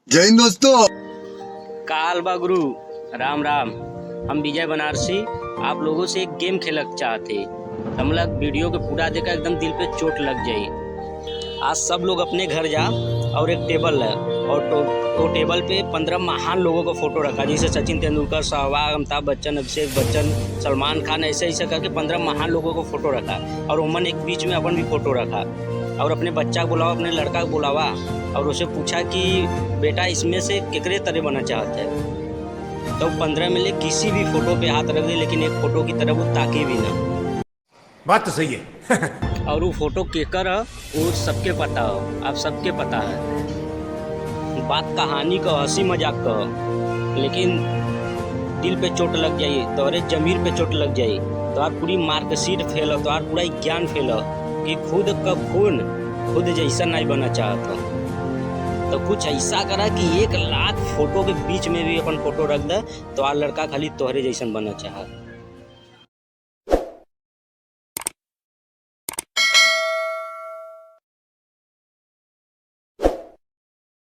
जय हिंद दोस्तों। काल बागुरु राम राम। हम विजय बनारसी आप लोगों से एक गेम खेलना चाहते। हम लोग वीडियो के पूरा देखा एकदम दिल पे चोट लग जाए। आज सब लोग अपने घर जा और एक टेबल है और वो टेबल पे 15 महान लोगों का फोटो रखा, जैसे सचिन तेंदुलकर, सहवाग, अमिताभ बच्चन, अभिषेक बच्चन, सलमान खान, ऐसे ऐसे करके 15 महान लोगों को फोटो रखा और उमन एक बीच में अपन भी फोटो रखा और अपने बच्चा को बुलावा, अपने लड़का को बुलावा और उसे पूछा कि बेटा इसमें से केकरे तरह बनना चाहता है। तो 15 में ले किसी भी फोटो पे हाथ रख दे, लेकिन एक फोटो की तरफ वो ताके भी ना। बात तो सही है। और वो फोटो केकर है वो सबके पता हो, आप सबके पता है। बात कहानी का, हंसी मजाक का, लेकिन दिल पे चोट लग जाए, तोरे जमीर पे चोट लग जाए, तो आप पूरी मार्कशीट फेल हो, तो आप पूरा ज्ञान फेल हो कि खुद का खून खुद जैसा नहीं बनना चाहता। तो कुछ ऐसा करा कि 1 लाख फोटो के बीच में भी अपन फोटो रख दे, तो आ लड़का खाली तोहरे जैसन बनना चाहता।